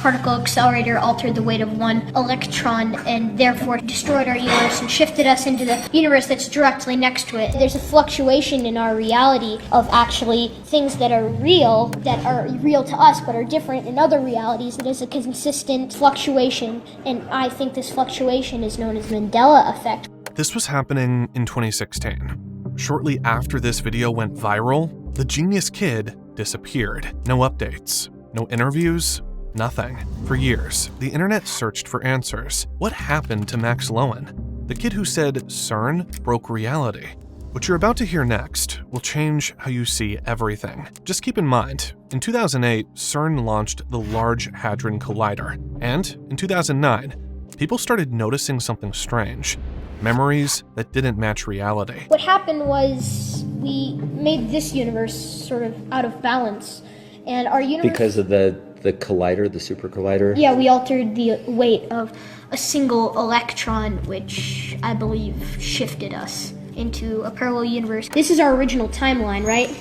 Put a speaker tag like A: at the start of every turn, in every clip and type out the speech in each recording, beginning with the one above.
A: particle accelerator altered the weight of one electron and therefore destroyed our universe and shifted us into the universe that's directly next to it. There's a fluctuation in our reality of actually things that are real to us but are different in other realities. It is a consistent fluctuation, and I think this fluctuation is known as Mandela effect.
B: This was happening in 2016. Shortly after this video went viral, the genius kid disappeared. No updates, no interviews, nothing. For years, the internet searched for answers. What happened to Max Lowen, the kid who said CERN broke reality? What you're about to hear next will change how you see everything. Just keep in mind, in 2008, CERN launched the Large Hadron Collider, and in 2009, people started noticing something strange. Memories that didn't match reality.
A: What happened was we made this universe sort of out of balance, and our universe...
C: Because of the collider, the super collider?
A: Yeah, we altered the weight of a single electron, which I believe shifted us into a parallel universe. This is our original timeline, right?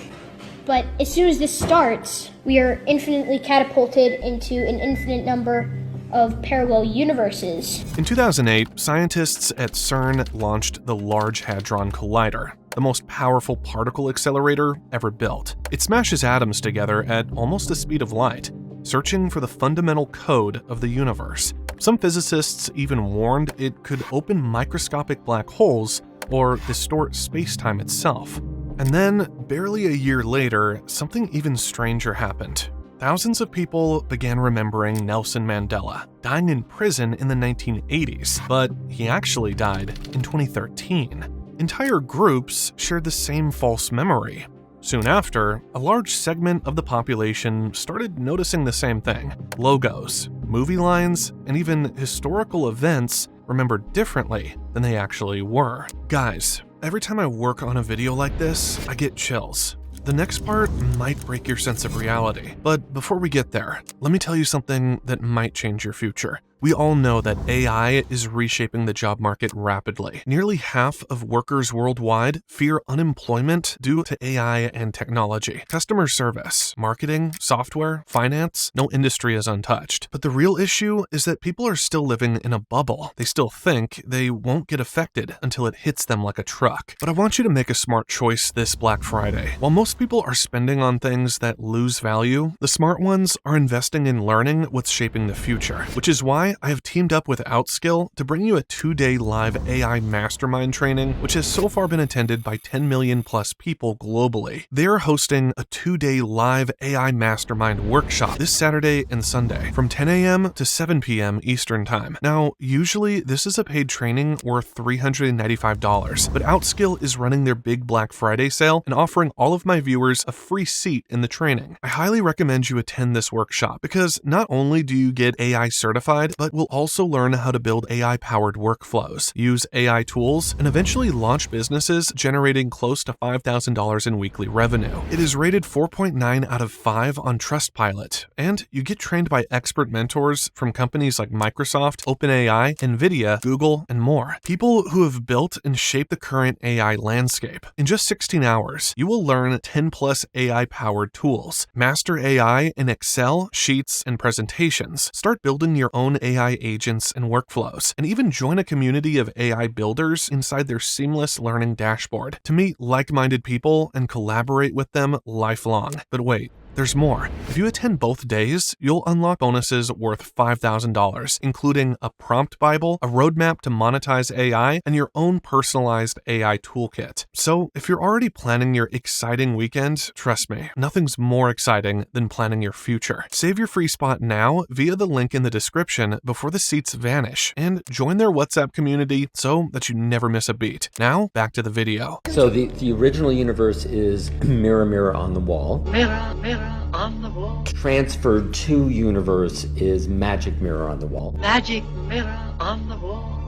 A: But as soon as this starts, we are infinitely catapulted into an infinite number of parallel universes.
B: In 2008, scientists at CERN launched the Large Hadron Collider, the most powerful particle accelerator ever built. It smashes atoms together at almost the speed of light, searching for the fundamental code of the universe. Some physicists even warned it could open microscopic black holes or distort space-time itself. And then, barely a year later, something even stranger happened. Thousands of people began remembering Nelson Mandela, dying in prison in the 1980s, but he actually died in 2013. Entire groups shared the same false memory. Soon after, a large segment of the population started noticing the same thing. Logos, movie lines, and even historical events remembered differently than they actually were. Guys, every time I work on a video like this, I get chills. The next part might break your sense of reality, but before we get there, let me tell you something that might change your future. We all know that AI is reshaping the job market rapidly. Nearly half of workers worldwide fear unemployment due to AI and technology. Customer service, marketing, software, finance, no industry is untouched. But the real issue is that people are still living in a bubble. They still think they won't get affected until it hits them like a truck. But I want you to make a smart choice this Black Friday. While most people are spending on things that lose value, the smart ones are investing in learning what's shaping the future, which is why I have teamed up with Outskill to bring you a 2-day live AI Mastermind training, which has so far been attended by 10 million plus people globally. They are hosting a 2-day live AI Mastermind workshop this Saturday and Sunday from 10 a.m. to 7 p.m. Eastern Time. Now, usually this is a paid training worth $395, but Outskill is running their big Black Friday sale and offering all of my viewers a free seat in the training. I highly recommend you attend this workshop because not only do you get AI certified, but we'll also learn how to build AI-powered workflows, use AI tools, and eventually launch businesses generating close to $5,000 in weekly revenue. It is rated 4.9 out of 5 on Trustpilot, and you get trained by expert mentors from companies like Microsoft, OpenAI, NVIDIA, Google, and more. People who have built and shaped the current AI landscape. In just 16 hours, you will learn 10+ AI-powered tools, master AI in Excel, Sheets, and presentations, start building your own AI agents and workflows, and even join a community of AI builders inside their seamless learning dashboard to meet like-minded people and collaborate with them lifelong. But wait, there's more. If you attend both days, you'll unlock bonuses worth $5,000, including a prompt Bible, a roadmap to monetize AI, and your own personalized AI toolkit. So if you're already planning your exciting weekend, trust me, nothing's more exciting than planning your future. Save your free spot now via the link in the description before the seats vanish, and join their WhatsApp community so that you never miss a beat. Now, back to the video.
C: So the original universe is mirror, mirror on the wall.
D: Mirror, mirror on the wall.
C: Transferred to universe is magic mirror on the wall.
D: Magic mirror on the wall.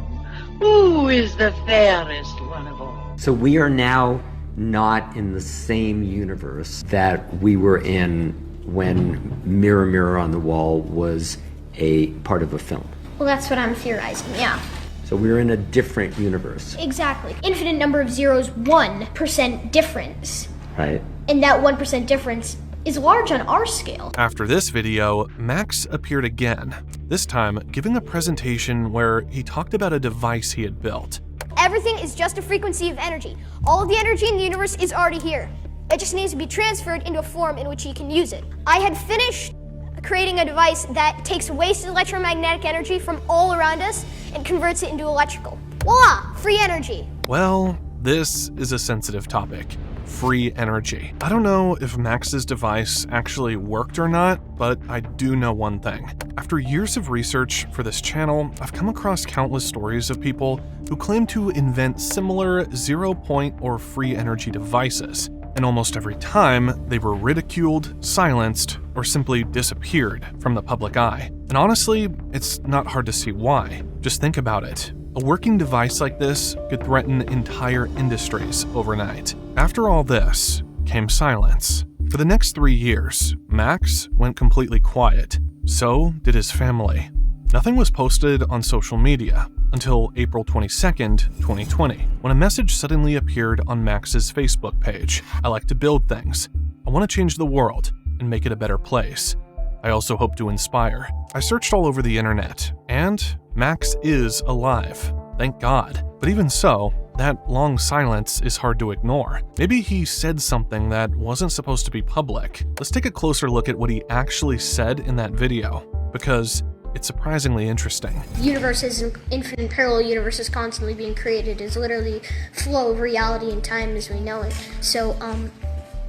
D: Who is the fairest one of all?
C: So we are now not in the same universe that we were in when Mirror, Mirror on the Wall was a part of a film.
A: Well, that's what I'm theorizing, yeah.
C: So we're in a different universe.
A: Exactly. Infinite number of zeros, 1% difference.
C: Right.
A: And that 1% difference is large on our scale.
B: After this video, Max appeared again, this time giving a presentation where he talked about a device he had built.
E: Everything is just a frequency of energy. All of the energy in the universe is already here. It just needs to be transferred into a form in which you can use it. I had finished creating a device that takes wasted electromagnetic energy from all around us and converts it into electrical. Voila! Free energy.
B: Well, this is a sensitive topic. Free energy. I don't know if Max's device actually worked or not, but I do know one thing. After years of research for this channel, I've come across countless stories of people who claim to invent similar zero-point or free energy devices. And almost every time, they were ridiculed, silenced, or simply disappeared from the public eye. And honestly, it's not hard to see why. Just think about it. A working device like this could threaten entire industries overnight. After all this came silence. For the next 3 years, Max went completely quiet. So did his family. Nothing was posted on social media until April 22nd, 2020, when a message suddenly appeared on Max's Facebook page. I like to build things. I want to change the world and make it a better place. I also hope to inspire. I searched all over the internet, and Max is alive. Thank God. But even so, that long silence is hard to ignore. Maybe he said something that wasn't supposed to be public. Let's take a closer look at what he actually said in that video, because it's surprisingly interesting.
A: Universes and infinite parallel universes constantly being created is literally flow of reality and time as we know it. So,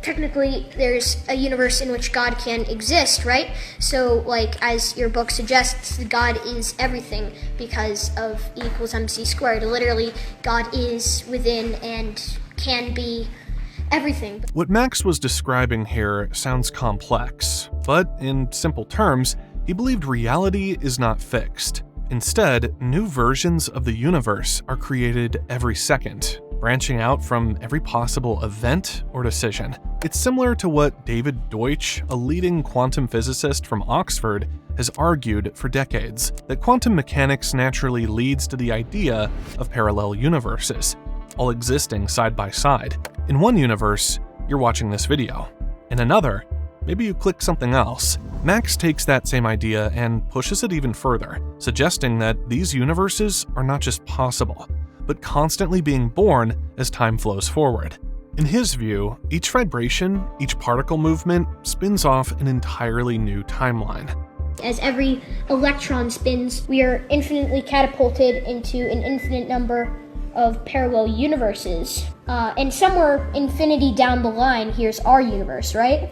A: technically, there's a universe in which God can exist, right? So, like, as your book suggests, God is everything because of E equals MC squared. Literally, God is within and can be everything.
B: What Max was describing here sounds complex, but in simple terms, he believed reality is not fixed. Instead, new versions of the universe are created every second, branching out from every possible event or decision. It's similar to what David Deutsch, a leading quantum physicist from Oxford, has argued for decades, that quantum mechanics naturally leads to the idea of parallel universes, all existing side by side. In one universe, you're watching this video. In another, maybe you click something else. Max takes that same idea and pushes it even further, suggesting that these universes are not just possible, but constantly being born as time flows forward. In his view, each vibration, each particle movement spins off an entirely new timeline.
A: As every electron spins, we are infinitely catapulted into an infinite number of parallel universes. And somewhere infinity down the line, here's our universe, right?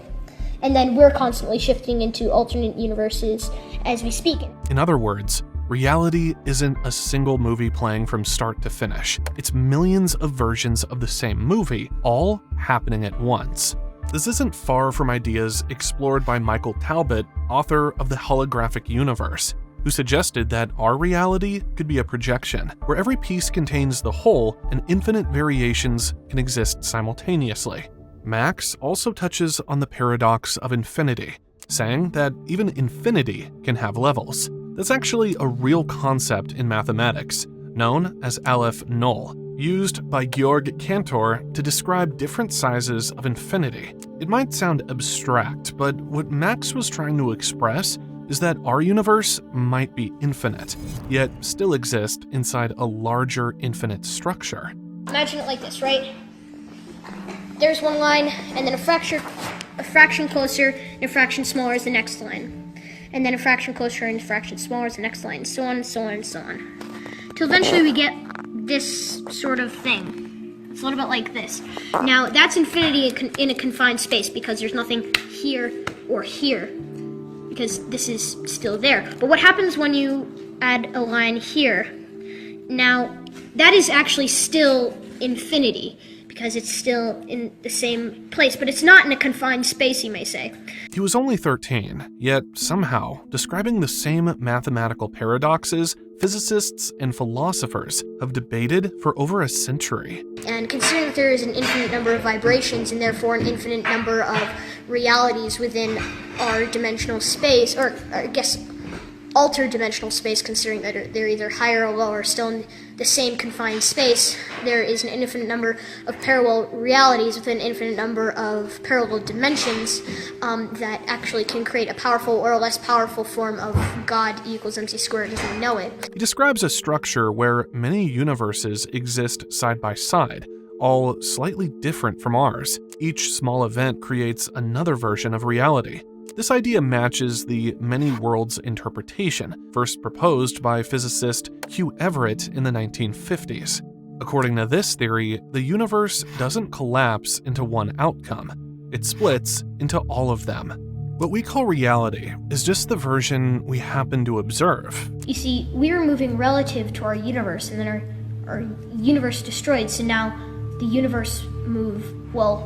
A: And then we're constantly shifting into alternate universes as we speak.
B: In other words, reality isn't a single movie playing from start to finish. It's millions of versions of the same movie, all happening at once. This isn't far from ideas explored by Michael Talbot, author of The Holographic Universe, who suggested that our reality could be a projection, where every piece contains the whole and infinite variations can exist simultaneously. Max also touches on the paradox of infinity, saying that even infinity can have levels. That's actually a real concept in mathematics, known as Aleph Null, used by Georg Cantor to describe different sizes of infinity. It might sound abstract, but what Max was trying to express is that our universe might be infinite, yet still exist inside a larger infinite structure.
A: Imagine it like this, right? There's one line, and then a fraction closer, and a fraction smaller is the next line. And then a fraction closer and a fraction smaller is the next line, so on, so on, so on. Till eventually we get this sort of thing. It's a little bit like this. Now, that's infinity in a confined space because there's nothing here or here, because this is still there. But what happens when you add a line here? Now, that is actually still infinity, because it's still in the same place, but it's not in a confined space, you may say.
B: He was only 13, yet somehow describing the same mathematical paradoxes physicists and philosophers have debated for over a century.
A: And considering that there is an infinite number of vibrations and therefore an infinite number of realities within our dimensional space, or I guess altered dimensional space, considering that they're either higher or lower, still in the same confined space, there is an infinite number of parallel realities with an infinite number of parallel dimensions that actually can create a powerful or less powerful form of God equals MC squared as we know it.
B: He describes a structure where many universes exist side by side, all slightly different from ours. Each small event creates another version of reality. This idea matches the many worlds interpretation, first proposed by physicist Hugh Everett in the 1950s. According to this theory, the universe doesn't collapse into one outcome. It splits into all of them. What we call reality is just the version we happen to observe.
A: You see, we were moving relative to our universe, and then our universe destroyed, so now the universe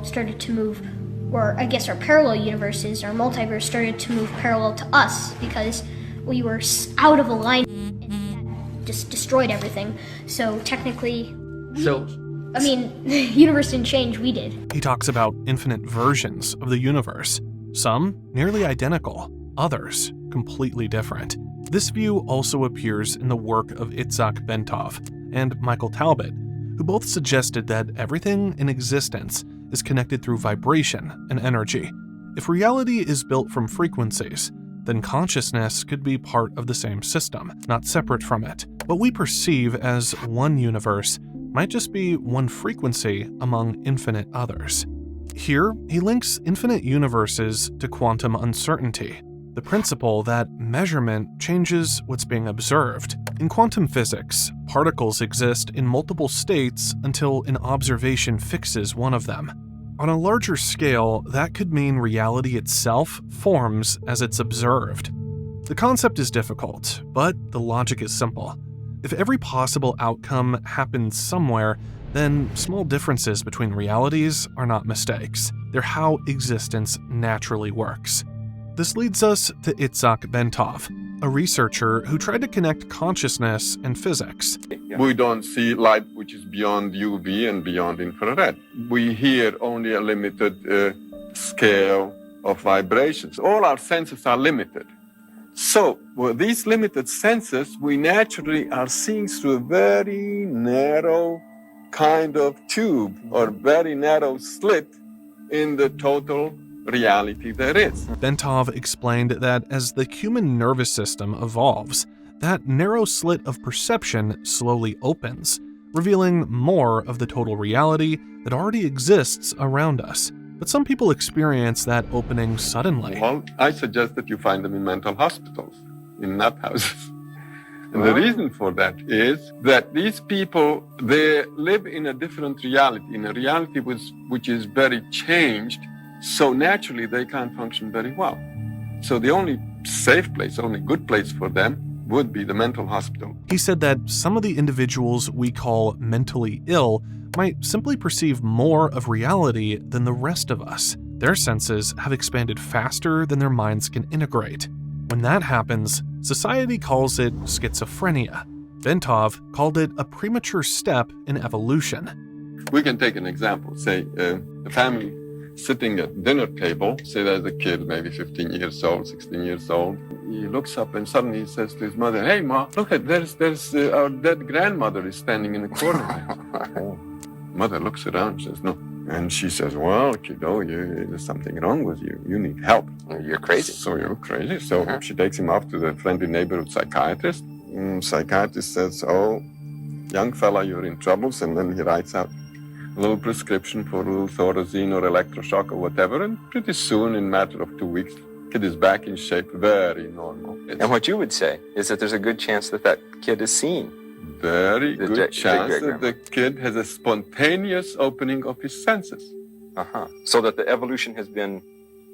A: started to move, or I guess our parallel universes, our multiverse started to move parallel to us because we were out of alignment and just destroyed everything. So technically, the universe didn't change, we did.
B: He talks about infinite versions of the universe, some nearly identical, others completely different. This view also appears in the work of Itzhak Bentov and Michael Talbot, who both suggested that everything in existence is connected through vibration and energy. If reality is built from frequencies, then consciousness could be part of the same system, not separate from it. What we perceive as one universe might just be one frequency among infinite others. Here, he links infinite universes to quantum uncertainty, the principle that measurement changes what's being observed. In quantum physics, particles exist in multiple states until an observation fixes one of them. On a larger scale, that could mean reality itself forms as it's observed. The concept is difficult, but the logic is simple. If every possible outcome happens somewhere, then small differences between realities are not mistakes. They're how existence naturally works. This leads us to Itzhak Bentov, a researcher who tried to connect consciousness and physics.
F: We don't see light which is beyond UV and beyond infrared. We hear only a limited scale of vibrations. All our senses are limited. So, with these limited senses, we naturally are seeing through a very narrow kind of tube or very narrow slit in the total reality there is.
B: Bentov explained that as the human nervous system evolves, that narrow slit of perception slowly opens, revealing more of the total reality that already exists around us. But some people experience that opening suddenly.
F: Well, I suggest that you find them in mental hospitals, in nut houses. And the reason for that is that these people, they live in a different reality, in a reality which is very changed, so naturally they can't function very well. So the only safe place, only good place for them would be the mental hospital.
B: He said that some of the individuals we call mentally ill might simply perceive more of reality than the rest of us. Their senses have expanded faster than their minds can integrate. When that happens, society calls it schizophrenia. Bentov called it a premature step in evolution.
F: We can take an example, say a family sitting at dinner table, say there's a kid, maybe 15 years old, 16 years old. He looks up and suddenly he says to his mother, "Hey, Ma, look at there's our dead grandmother is standing in the corner." Mother looks around and says, "No." And she says, "Well, kiddo, there's something wrong with you. You need help.
G: You're crazy."
F: So you're crazy. So she takes him off to the friendly neighborhood psychiatrist. Psychiatrist says, "Oh, young fella, you're in troubles." And then he writes out a little prescription for a little Thorazine or electroshock or whatever. And pretty soon, in a matter of 2 weeks, kid is back in shape, very normal.
G: And what you would say is that there's a good chance that that kid is seen.
F: Very good chance that the kid has a spontaneous opening of his senses.
G: So that the evolution has been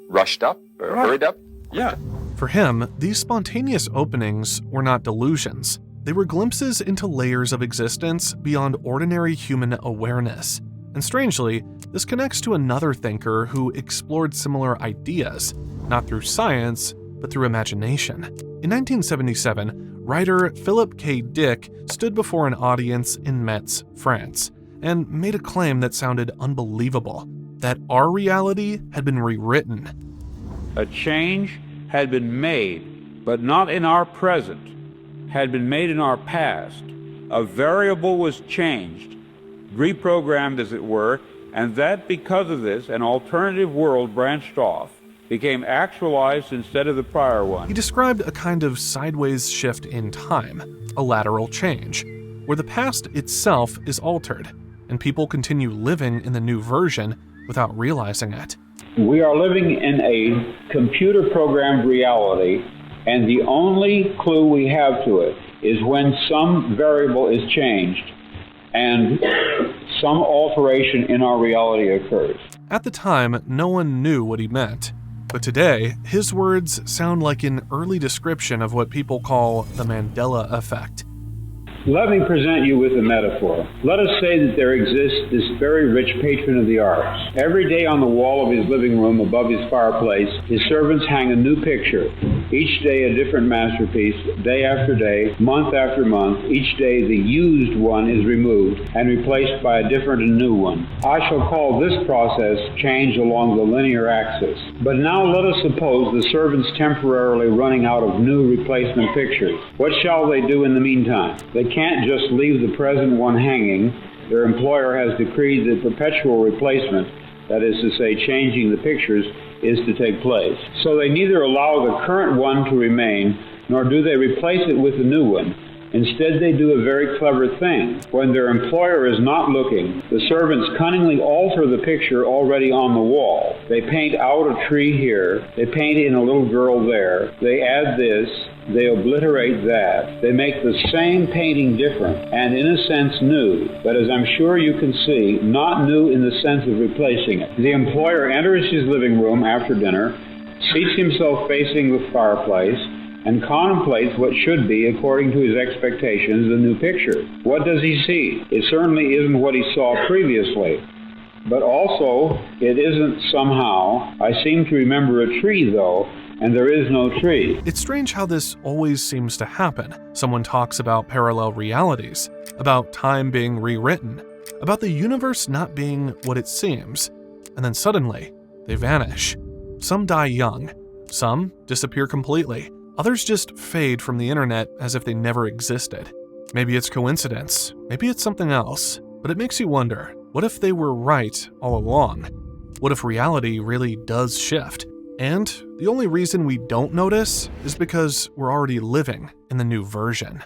G: rushed up or hurried up?
F: Yeah.
B: For him, these spontaneous openings were not delusions. They were glimpses into layers of existence beyond ordinary human awareness. And strangely, this connects to another thinker who explored similar ideas, not through science, but through imagination. In 1977, writer Philip K. Dick stood before an audience in Metz, France, and made a claim that sounded unbelievable, that our reality had been rewritten.
H: A change had been made, but not in our present, had been made in our past, a variable was changed, reprogrammed as it were, and that because of this, an alternative world branched off, became actualized instead of the prior one.
B: He described a kind of sideways shift in time, a lateral change, where the past itself is altered, and people continue living in the new version without realizing it.
H: We are living in a computer-programmed reality, and the only clue we have to it is when some variable is changed and some alteration in our reality occurs.
B: At the time, no one knew what he meant. But today, his words sound like an early description of what people call the Mandela effect.
H: Let me present you with a metaphor. Let us say that there exists this very rich patron of the arts. Every day on the wall of his living room above his fireplace, his servants hang a new picture. Each day a different masterpiece, day after day, month after month. Each day the used one is removed and replaced by a different and new one. I shall call this process change along the linear axis. But now let us suppose the servants temporarily running out of new replacement pictures. What shall they do in the meantime? They can't just leave the present one hanging. Their employer has decreed that perpetual replacement, that is to say, changing the pictures, is to take place. So they neither allow the current one to remain, nor do they replace it with a new one. Instead, they do a very clever thing. When their employer is not looking, the servants cunningly alter the picture already on the wall. They paint out a tree here, they paint in a little girl there, they add this, they obliterate that, they make the same painting different, and in a sense new, but as I'm sure you can see, not new in the sense of replacing it. The employer enters his living room after dinner, seats himself facing the fireplace, and contemplates what should be, according to his expectations, the new picture. What does he see? It certainly isn't what he saw previously. But also, it isn't somehow. I seem to remember a tree, though, and there is no tree.
B: It's strange how this always seems to happen. Someone talks about parallel realities, about time being rewritten, about the universe not being what it seems, and then suddenly, they vanish. Some die young, some disappear completely. Others just fade from the internet as if they never existed. Maybe it's coincidence, maybe it's something else, but it makes you wonder, what if they were right all along? What if reality really does shift? And the only reason we don't notice is because we're already living in the new version.